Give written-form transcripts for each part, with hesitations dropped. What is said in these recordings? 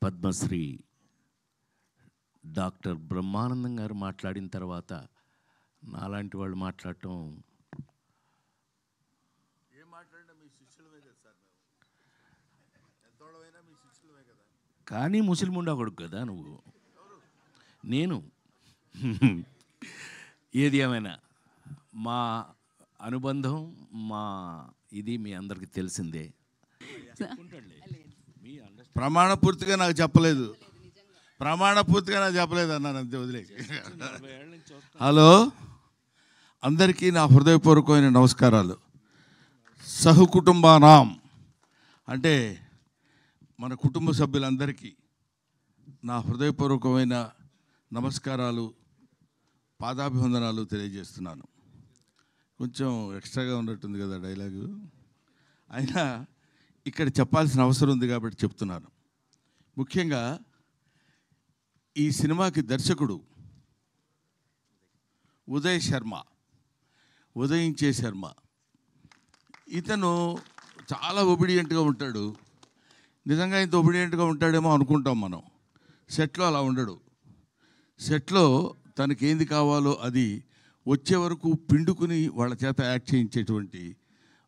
Padmashri doctor Brahmanandam గారు మాట్లాడిన తర్వాత నాలాంటి వాళ్ళు మాట్లాడటం కానీ ముస్లిం కొడుకు కదా నువ్వు. నేను ఏది ఏమైనా మా అనుబంధం మా ఇది మీ అందరికీ తెలిసిందే. ప్రమాణపూర్తిగా నాకు చెప్పలేదు, ప్రమాణపూర్తిగా నాకు చెప్పలేదు అన్నాను అంతే, వదిలే. హలో, అందరికీ నా హృదయపూర్వకమైన నమస్కారాలు. సహకుటుంబానాం అంటే మన కుటుంబ సభ్యులందరికీ నా హృదయపూర్వకమైన నమస్కారాలు, పాదాభివందనాలు తెలియజేస్తున్నాను. కొంచెం ఎక్స్ట్రాగా ఉన్నట్టుంది కదా డైలాగు, అయినా ఇక్కడ చెప్పాల్సిన అవసరం ఉంది కాబట్టి చెప్తున్నాను. ముఖ్యంగా ఈ సినిమాకి దర్శకుడు ఉదయించే శర్మ. ఇతను చాలా ఒబిడియంట్గా ఉంటాడు. నిజంగా ఇంత ఒబిడియంట్గా ఉంటాడేమో అనుకుంటాం మనం. సెట్లో అలా ఉండడు. సెట్లో తనకి ఏంది కావాలో అది వచ్చే వరకు పిండుకుని వాళ్ళ చేత యాక్ట్ చేయించేటువంటి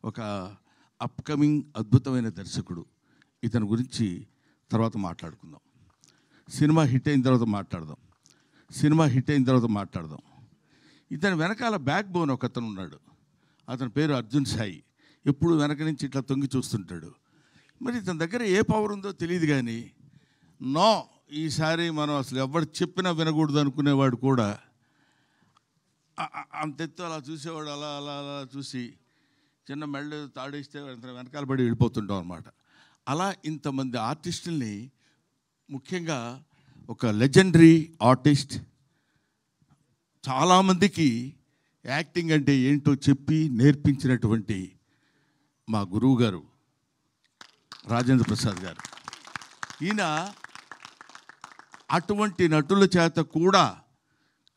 ఒక అప్కమింగ్ అద్భుతమైన దర్శకుడు. ఇతని గురించి తర్వాత మాట్లాడుకుందాం. సినిమా హిట్ అయిన తర్వాత మాట్లాడదాం. ఇతని వెనకాల బ్యాక్ బోన్ ఒక అతను ఉన్నాడు. అతని పేరు అర్జున్ సాయి. ఎప్పుడు వెనక నుంచి ఇట్లా తొంగి చూస్తుంటాడు. మరి ఇతని దగ్గర ఏ పవర్ ఉందో తెలియదు కానీ ఈసారి మనం అసలు ఎవరు చెప్పినా వినకూడదు అనుకునేవాడు కూడా అంతెత్తు అలా చూసేవాడు. అలా అలా అలా చూసి చిన్న మెళ్ళు తాడేస్తే వెనకాల పడి వెళ్ళిపోతుంటాం అన్నమాట. అలా ఇంతమంది ఆర్టిస్టుల్ని, ముఖ్యంగా ఒక లెజెండరీ ఆర్టిస్ట్, చాలామందికి యాక్టింగ్ అంటే ఏంటో చెప్పి నేర్పించినటువంటి మా గురువు గారు రాజేంద్ర ప్రసాద్ గారు. ఈయన అటువంటి నటుల చేత కూడా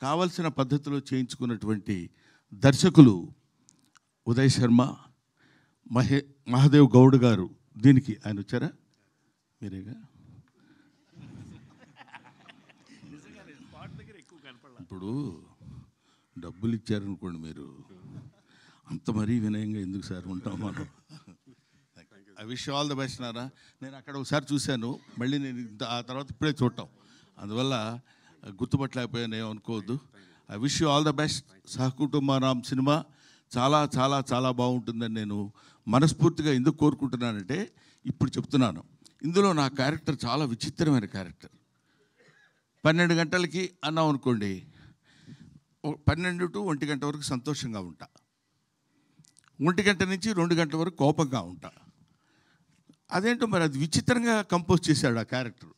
కావలసిన పద్ధతిలో చేయించుకున్నటువంటి దర్శకులు ఉదయ్ శర్మ, మహాదేవ్ గౌడ్ గారు. దీనికి ఆయన వచ్చారా? మీరేగా. ఇప్పుడు డబ్బులు ఇచ్చారనుకోండి, మీరు అంత మరీ వినయంగా ఎందుకు సార్ ఉంటాం మనం. I wish all the best Nara. నేను అక్కడ ఒకసారి చూశాను, మళ్ళీ నేను ఆ తర్వాత ఇప్పుడే చూడటం, అందువల్ల గుర్తుపట్టలేకపోయాను, ఏమనుకోవద్దు. I wish you all the best. సహకుటుంబానాం సినిమా చాలా చాలా చాలా బాగుంటుందని నేను మనస్ఫూర్తిగా ఎందుకు కోరుకుంటున్నానంటే, ఇప్పుడు చెప్తున్నాను, ఇందులో నా క్యారెక్టర్ చాలా విచిత్రమైన క్యారెక్టర్. 12 గంటలకి అన్నాం అనుకోండి, 12 to 1 గంట వరకు సంతోషంగా ఉంటా, 1 గంట నుంచి 2 గంటల వరకు కోపంగా ఉంటా. అదేంటో మరి అది విచిత్రంగా కంపోజ్ చేశాడు ఆ క్యారెక్టర్.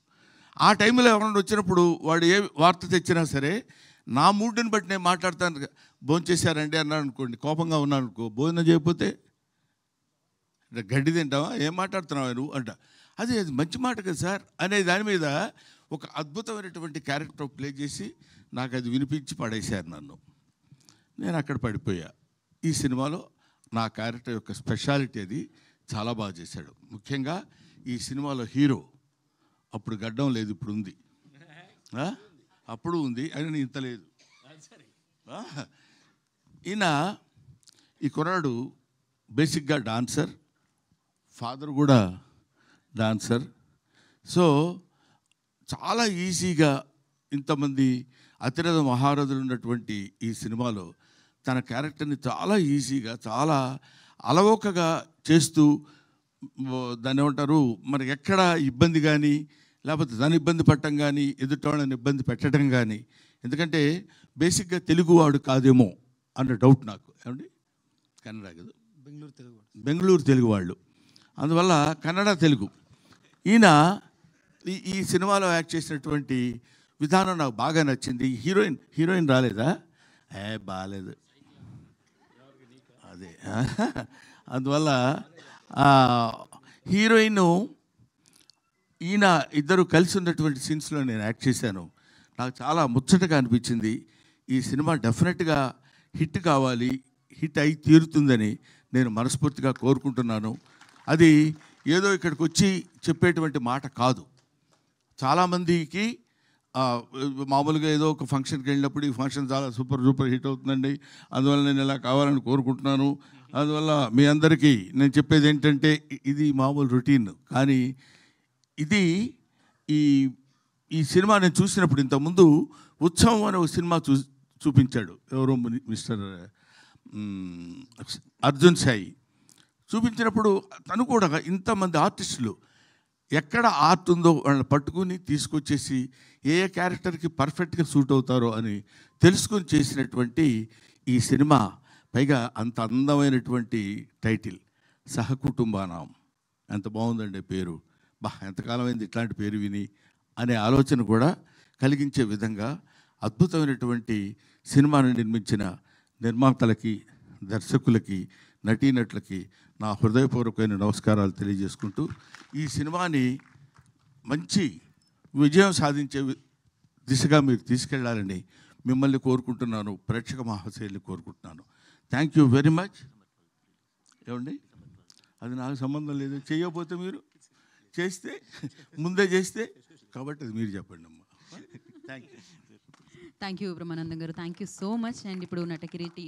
ఆ టైంలో ఎవరైనా వచ్చినప్పుడు వాడు ఏ వార్త తెచ్చినా సరే నా మూడ్ని బట్టి నేను మాట్లాడతాను. భోజనం చేశారండి అన్నాడు అనుకోండి, కోపంగా ఉన్నాను అనుకో, భోజనం చేయకపోతే గడ్డి తింటావా, ఏం మాట్లాడుతున్నావా నువ్వు అంట. అది మంచి మాట కదా సార్ అనే దాని మీద ఒక అద్భుతమైనటువంటి క్యారెక్టర్ ప్లే చేసి నాకు అది వినిపించి పడేశారు నన్ను. నేను అక్కడ పడిపోయా. ఈ సినిమాలో నా క్యారెక్టర్ యొక్క స్పెషాలిటీ అది చాలా బాగా చేశాడు. ముఖ్యంగా ఈ సినిమాలో హీరో అప్పుడు గడ్డం లేదు, ఇప్పుడు ఉంది, అప్పుడు ఉంది, అని ఇంత లేదు. ఈయన ఈ కుర్రాడు బేసిక్గా డాన్సర్, ఫాదర్ కూడా డాన్సర్. సో చాలా ఈజీగా ఇంతమంది అతిరథ మహారథులు ఉన్నటువంటి ఈ సినిమాలో తన క్యారెక్టర్ని చాలా ఈజీగా, చాలా అలవోకగా చేస్తూ, దాన్ని ఏమంటారు, మనకి ఎక్కడ ఇబ్బంది కానీ, లేకపోతే దాన్ని ఇబ్బంది పట్టడం కానీ, ఎదుటోళ్ళని ఇబ్బంది పెట్టడం కానీ. ఎందుకంటే బేసిక్గా తెలుగువాడు కాదేమో అన్న డౌట్ నాకు. ఏమండి, కన్నడ కదా, బెంగళూరు తెలుగు వాళ్ళు, అందువల్ల కన్నడ తెలుగు. ఈయన ఈ సినిమాలో యాక్ట్ చేసినటువంటి విధానం నాకు బాగా నచ్చింది. హీరోయిన్ రాలేదా? బాగాలేదు అదే. అందువల్ల హీరోయిన్ ఈయన ఇద్దరు కలిసి ఉన్నటువంటి సీన్స్లో నేను యాక్ట్ చేశాను. నాకు చాలా ముచ్చటగా అనిపించింది. ఈ సినిమా డెఫినెట్గా హిట్ కావాలి, హిట్ అయి తీరుతుందని నేను మనస్ఫూర్తిగా కోరుకుంటున్నాను. అది ఏదో ఇక్కడికి వచ్చి చెప్పేటువంటి మాట కాదు. చాలామందికి మామూలుగా ఏదో ఒక ఫంక్షన్కి వెళ్ళినప్పుడు ఈ ఫంక్షన్ చాలా సూపర్ హిట్ అవుతుందండి, అందువల్ల నేను ఇలా కావాలని కోరుకుంటున్నాను. అందువల్ల మీ అందరికీ నేను చెప్పేది ఏంటంటే ఇది మామూలు రొటీన్, కానీ ఇది ఈ ఈ సినిమా నేను చూసినప్పుడు ఇంతకుముందు ఉత్సవం అనే ఒక సినిమా చూపించాడు ఎవరో మిస్టర్ అర్జున్ సాయి. చూపించినప్పుడు తను కూడా ఇంతమంది ఆర్టిస్టులు ఎక్కడ ఆర్ట్ ఉందో వాళ్ళని పట్టుకుని తీసుకొచ్చేసి ఏ క్యారెక్టర్కి పర్ఫెక్ట్గా సూట్ అవుతారో అని తెలుసుకొని చేసినటువంటి ఈ సినిమా, పైగా అంత అందమైనటువంటి టైటిల్ సహకుటుంబానాం. ఎంత బాగుందండి పేరు, ఎంతకాలమైంది ఇట్లాంటి పేరు విని అనే ఆలోచన కూడా కలిగించే విధంగా అద్భుతమైనటువంటి సినిమాను నిర్మించిన నిర్మాతలకి, దర్శకులకి, నటీనటులకి నా హృదయపూర్వకమైన నమస్కారాలు తెలియజేసుకుంటూ ఈ సినిమాని మంచి విజయం సాధించే దిశగా మీరు తీసుకెళ్లాలని మిమ్మల్ని కోరుకుంటున్నాను, ప్రేక్షక మహాశయుల్ని కోరుకుంటున్నాను. Thank you very much. ఏమండి, అది నాకు సంబంధం లేదు, చేయకపోతే మీరు చేస్తే ముందే చేస్తే, కాబట్టి అది మీరు చెప్పండి అమ్మా. Thank you. Thank you Brahmanandam గారు, thank you so much. And ఇప్పుడు నటకిరీటి